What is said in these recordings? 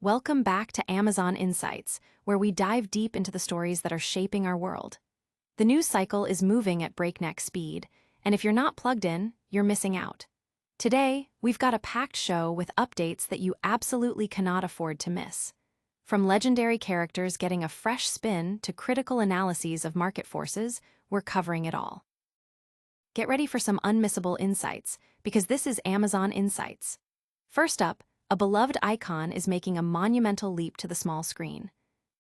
Welcome back to Amazon Insights, where we dive deep into the stories that are shaping our world. The news cycle is moving at breakneck speed, and if you're not plugged in, you're missing out. Today, we've got a packed show with updates that you absolutely cannot afford to miss. From legendary characters getting a fresh spin to critical analyses of market forces, we're covering it all. Get ready for some unmissable insights, because this is Amazon Insights. First up, a beloved icon is making a monumental leap to the small screen.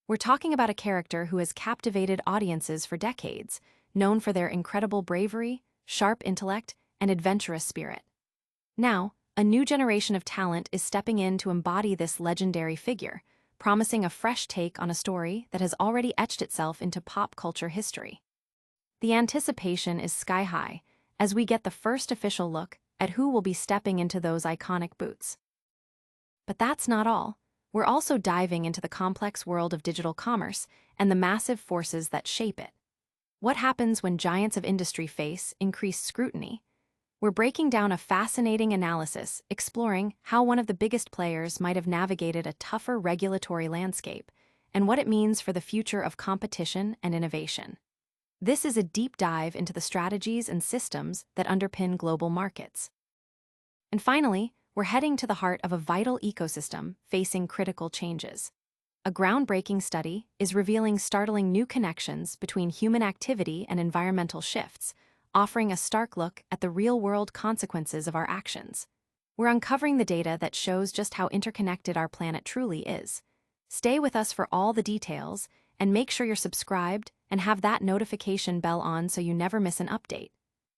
We're talking about a character who has captivated audiences for decades, known for their incredible bravery, sharp intellect, and adventurous spirit. Now, a new generation of talent is stepping in to embody this legendary figure, promising a fresh take on a story that has already etched itself into pop culture history. The anticipation is sky-high as we get the first official look at who will be stepping into those iconic boots. But that's not all. We're also diving into the complex world of digital commerce and the massive forces that shape it. What happens when giants of industry face increased scrutiny? We're breaking down a fascinating analysis exploring how one of the biggest players might have navigated a tougher regulatory landscape and what it means for the future of competition and innovation. This is a deep dive into the strategies and systems that underpin global markets. And finally, we're heading to the heart of a vital ecosystem facing critical changes. A groundbreaking study is revealing startling new connections between human activity and environmental shifts, offering a stark look at the real-world consequences of our actions. We're uncovering the data that shows just how interconnected our planet truly is. Stay with us for all the details, and make sure you're subscribed and have that notification bell on so you never miss an update.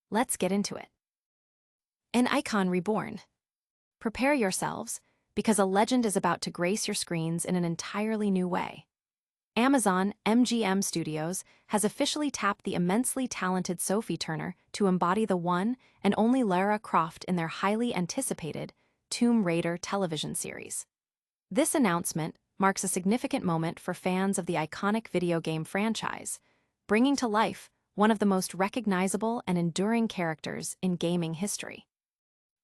Let's get into it. An icon reborn. Prepare yourselves, because a legend is about to grace your screens in an entirely new way. Amazon MGM Studios has officially tapped the immensely talented Sophie Turner to embody the one and only Lara Croft in their highly anticipated Tomb Raider television series. This announcement marks a significant moment for fans of the iconic video game franchise, bringing to life one of the most recognizable and enduring characters in gaming history.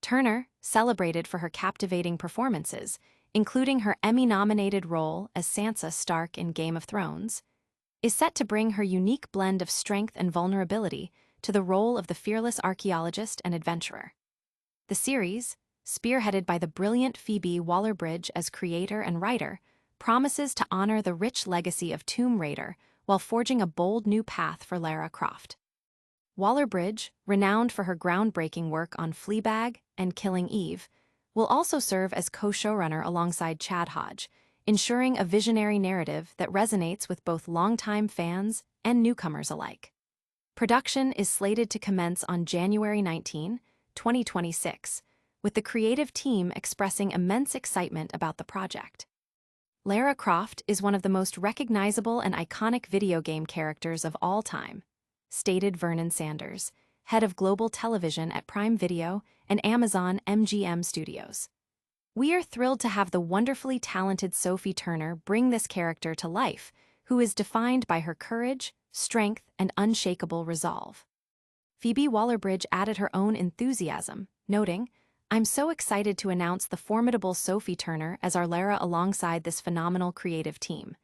Turner, celebrated for her captivating performances, including her Emmy-nominated role as Sansa Stark in Game of Thrones, is set to bring her unique blend of strength and vulnerability to the role of the fearless archaeologist and adventurer. The series, spearheaded by the brilliant Phoebe Waller-Bridge as creator and writer, promises to honor the rich legacy of Tomb Raider while forging a bold new path for Lara Croft. Waller-Bridge, renowned for her groundbreaking work on Fleabag and Killing Eve, will also serve as co-showrunner alongside Chad Hodge, ensuring a visionary narrative that resonates with both longtime fans and newcomers alike. Production is slated to commence on January 19, 2026, with the creative team expressing immense excitement about the project. Lara Croft is one of the most recognizable and iconic video game characters of all time, stated Vernon Sanders, head of global television at Prime Video and Amazon MGM Studios. We are thrilled to have the wonderfully talented Sophie Turner bring this character to life, who is defined by her courage, strength, and unshakable resolve. Phoebe Waller-Bridge added her own enthusiasm, noting, "I'm so excited to announce the formidable Sophie Turner as our Lara alongside this phenomenal creative team.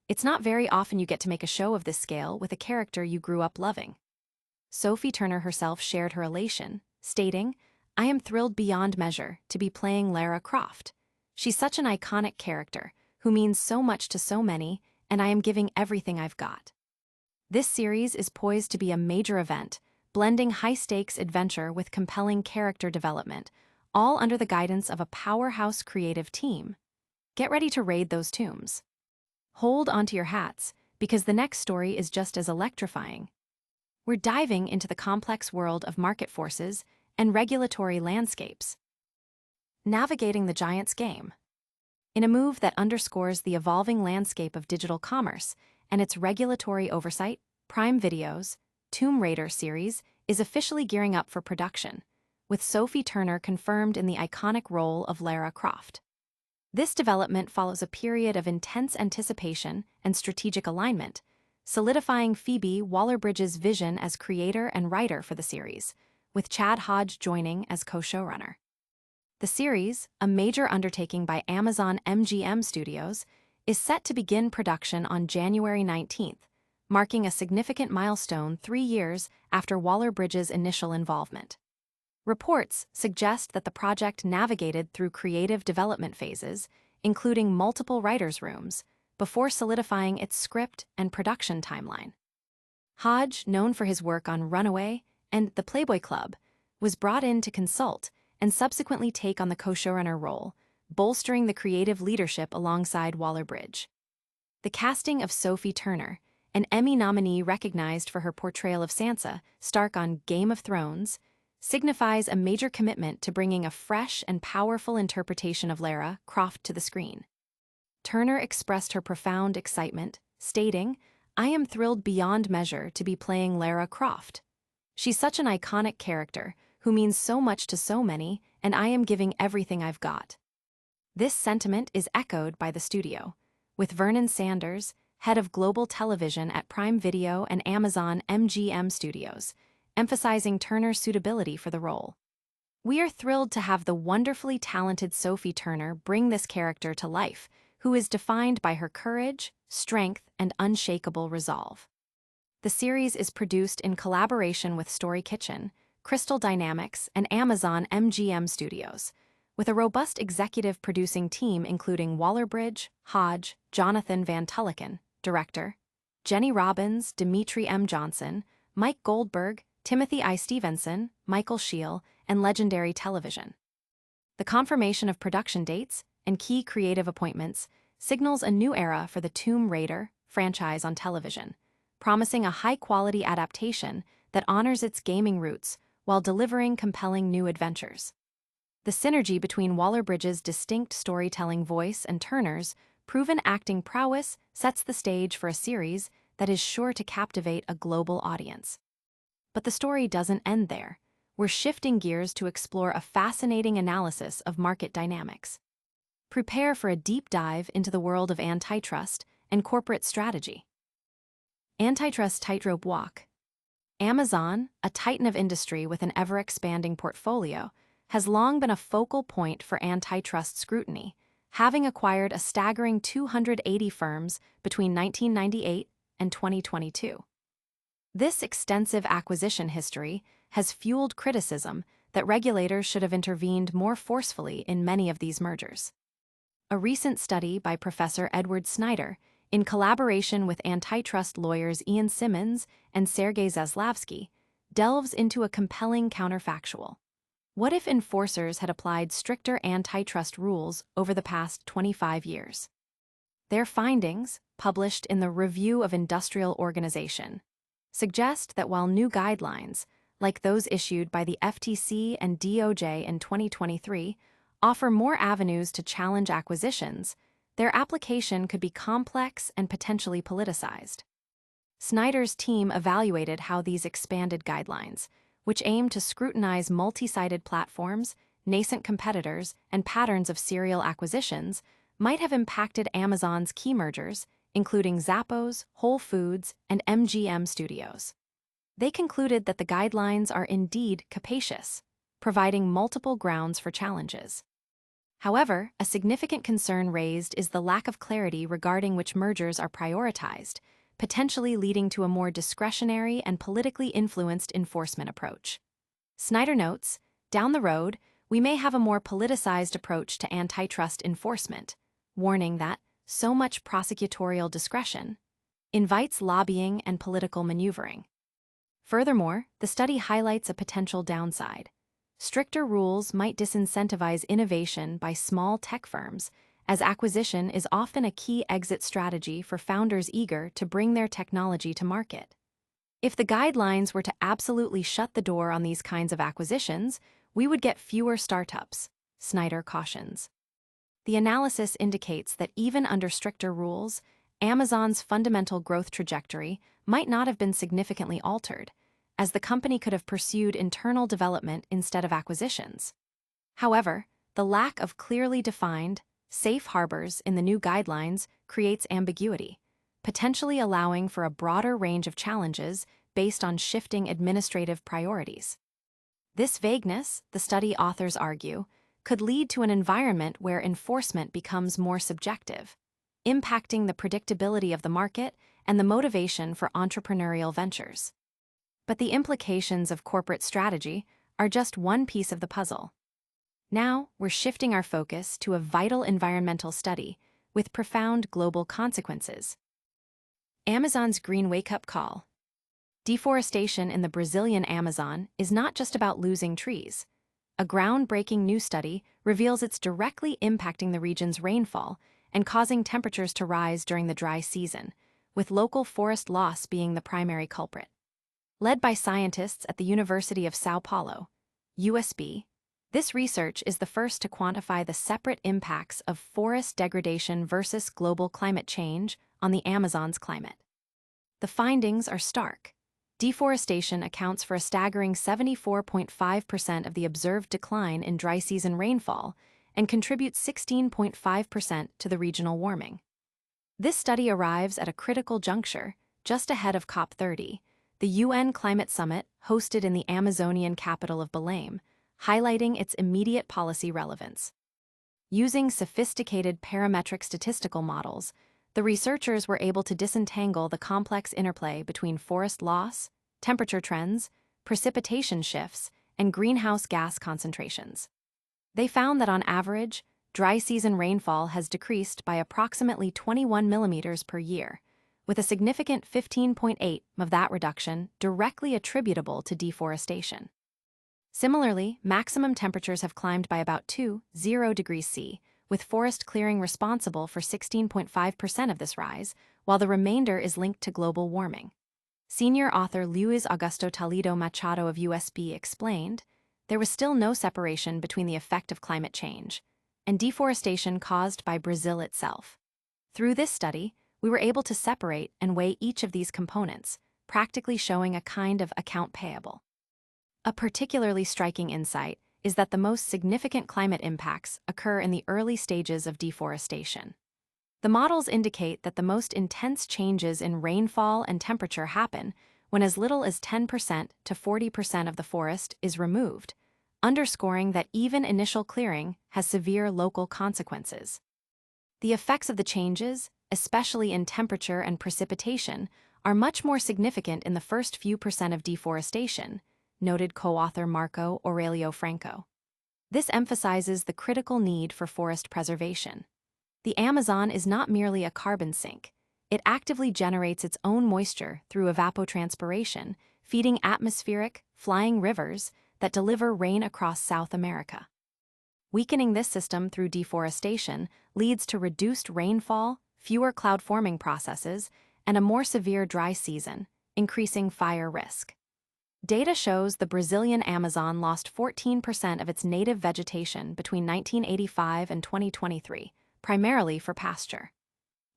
It's not very often you get to make a show of this scale with a character you grew up loving." Sophie Turner herself shared her elation, stating, "I am thrilled beyond measure to be playing Lara Croft. She's such an iconic character who means so much to so many, and I am giving everything I've got." This series is poised to be a major event, blending high-stakes adventure with compelling character development, all under the guidance of a powerhouse creative team. Get ready to raid those tombs. Hold onto your hats, because the next story is just as electrifying. We're diving into the complex world of market forces and regulatory landscapes. Navigating the giant's game. In a move that underscores the evolving landscape of digital commerce and its regulatory oversight, Prime Video's Tomb Raider series is officially gearing up for production, with Sophie Turner confirmed in the iconic role of Lara Croft. This development follows a period of intense anticipation and strategic alignment, solidifying Phoebe Waller-Bridge's vision as creator and writer for the series, with Chad Hodge joining as co-showrunner. The series, a major undertaking by Amazon MGM Studios, is set to begin production on January 19th, marking a significant milestone 3 years after Waller-Bridges' initial involvement. Reports suggest that the project navigated through creative development phases, including multiple writers' rooms, before solidifying its script and production timeline. Hodge, known for his work on Runaway and The Playboy Club, was brought in to consult and subsequently take on the co-showrunner role, bolstering the creative leadership alongside Waller-Bridge. The casting of Sophie Turner, an Emmy nominee recognized for her portrayal of Sansa Stark on Game of Thrones, signifies a major commitment to bringing a fresh and powerful interpretation of Lara Croft to the screen. Turner expressed her profound excitement, stating, "I am thrilled beyond measure to be playing Lara Croft. She's such an iconic character who means so much to so many, and I am giving everything I've got." This sentiment is echoed by the studio, with Vernon Sanders, head of global television at Prime Video and Amazon MGM Studios, emphasizing Turner's suitability for the role. "We are thrilled to have the wonderfully talented Sophie Turner bring this character to life, who is defined by her courage, strength, and unshakable resolve." The series is produced in collaboration with Story Kitchen, Crystal Dynamics, and Amazon MGM Studios, with a robust executive producing team including Waller-Bridge, Hodge, Jonathan Van Tulleken, director, Jenny Robbins, Dimitri M. Johnson, Mike Goldberg, Timothy I. Stevenson, Michael Scheel, and Legendary Television. The confirmation of production dates and key creative appointments signals a new era for the Tomb Raider franchise on television, promising a high-quality adaptation that honors its gaming roots while delivering compelling new adventures. The synergy between Waller-Bridges' distinct storytelling voice and Turner's proven acting prowess sets the stage for a series that is sure to captivate a global audience. But the story doesn't end there. We're shifting gears to explore a fascinating analysis of market dynamics. Prepare for a deep dive into the world of antitrust and corporate strategy. Antitrust tightrope walk. Amazon, a titan of industry with an ever-expanding portfolio, has long been a focal point for antitrust scrutiny, having acquired a staggering 280 firms between 1998 and 2022. This extensive acquisition history has fueled criticism that regulators should have intervened more forcefully in many of these mergers. A recent study by Professor Edward Snyder, in collaboration with antitrust lawyers Ian Simmons and Sergei Zaslavsky, delves into a compelling counterfactual. What if enforcers had applied stricter antitrust rules over the past 25 years? Their findings, published in the Review of Industrial Organization, suggest that while new guidelines, like those issued by the FTC and DOJ in 2023, offer more avenues to challenge acquisitions, their application could be complex and potentially politicized. Snyder's team evaluated how these expanded guidelines, which aim to scrutinize multi-sided platforms, nascent competitors, and patterns of serial acquisitions, might have impacted Amazon's key mergers, including Zappos, Whole Foods, and MGM Studios. They concluded that the guidelines are indeed capacious, providing multiple grounds for challenges. However, a significant concern raised is the lack of clarity regarding which mergers are prioritized, potentially leading to a more discretionary and politically influenced enforcement approach. Snyder notes, "Down the road, we may have a more politicized approach to antitrust enforcement," warning that so much prosecutorial discretion invites lobbying and political maneuvering. Furthermore, the study highlights a potential downside. Stricter rules might disincentivize innovation by small tech firms, as acquisition is often a key exit strategy for founders eager to bring their technology to market. If the guidelines were to absolutely shut the door on these kinds of acquisitions, we would get fewer startups, Snyder cautions. The analysis indicates that even under stricter rules, Amazon's fundamental growth trajectory might not have been significantly altered, as the company could have pursued internal development instead of acquisitions. However, the lack of clearly defined, safe harbors in the new guidelines creates ambiguity, potentially allowing for a broader range of challenges based on shifting administrative priorities. This vagueness, the study authors argue, could lead to an environment where enforcement becomes more subjective, impacting the predictability of the market and the motivation for entrepreneurial ventures. But the implications of corporate strategy are just one piece of the puzzle. Now, we're shifting our focus to a vital environmental study with profound global consequences. Amazon's Green Wake-Up Call. Deforestation in the Brazilian Amazon is not just about losing trees. A groundbreaking new study reveals it's directly impacting the region's rainfall and causing temperatures to rise during the dry season, with local forest loss being the primary culprit. Led by scientists at the University of São Paulo, USB, this research is the first to quantify the separate impacts of forest degradation versus global climate change on the Amazon's climate. The findings are stark. Deforestation accounts for a staggering 74.5% of the observed decline in dry season rainfall and contributes 16.5% to the regional warming. This study arrives at a critical juncture, just ahead of COP30, the UN Climate Summit hosted in the Amazonian capital of Belém, highlighting its immediate policy relevance. Using sophisticated parametric statistical models, the researchers were able to disentangle the complex interplay between forest loss, temperature trends, precipitation shifts, and greenhouse gas concentrations. They found that on average, dry season rainfall has decreased by approximately 21 millimeters per year, with a significant 15.8 of that reduction directly attributable to deforestation. Similarly, maximum temperatures have climbed by about 2.0 degrees C, with forest clearing responsible for 16.5% of this rise, while the remainder is linked to global warming. Senior author Luis Augusto Toledo Machado of USB explained, there was still no separation between the effect of climate change and deforestation caused by Brazil itself. Through this study, we were able to separate and weigh each of these components, practically showing a kind of account payable. A particularly striking insight is that the most significant climate impacts occur in the early stages of deforestation. The models indicate that the most intense changes in rainfall and temperature happen when as little as 10% to 40% of the forest is removed, underscoring that even initial clearing has severe local consequences. The effects of the changes, especially in temperature and precipitation, are much more significant in the first few percent of deforestation, noted co-author Marco Aurelio Franco. This emphasizes the critical need for forest preservation. The Amazon is not merely a carbon sink. It actively generates its own moisture through evapotranspiration, feeding atmospheric, flying rivers that deliver rain across South America. Weakening this system through deforestation leads to reduced rainfall, fewer cloud-forming processes, and a more severe dry season, increasing fire risk. Data shows the Brazilian Amazon lost 14% of its native vegetation between 1985 and 2023, primarily for pasture.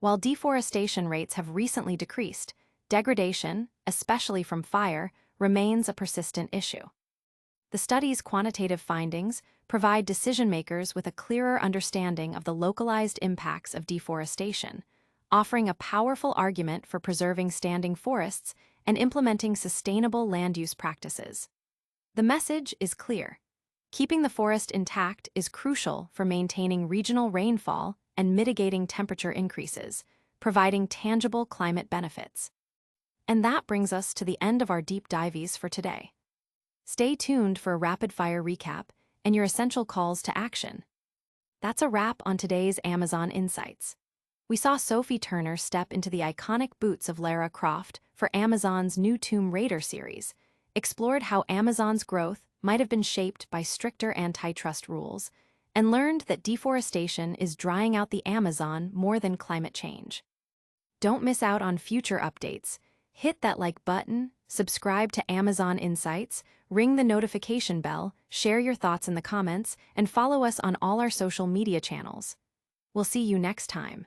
While deforestation rates have recently decreased, degradation, especially from fire, remains a persistent issue. The study's quantitative findings provide decision-makers with a clearer understanding of the localized impacts of deforestation, offering a powerful argument for preserving standing forests and implementing sustainable land use practices. The message is clear. Keeping the forest intact is crucial for maintaining regional rainfall and mitigating temperature increases, providing tangible climate benefits. And that brings us to the end of our deep dives for today. Stay tuned for a rapid-fire recap and your essential calls to action. That's a wrap on today's Amazon Insights. We saw Sophie Turner step into the iconic boots of Lara Croft for Amazon's new Tomb Raider series, explored how Amazon's growth might have been shaped by stricter antitrust rules, and learned that deforestation is drying out the Amazon more than climate change. Don't miss out on future updates. Hit that like button, subscribe to Amazon Insights, ring the notification bell, share your thoughts in the comments, and follow us on all our social media channels. We'll see you next time.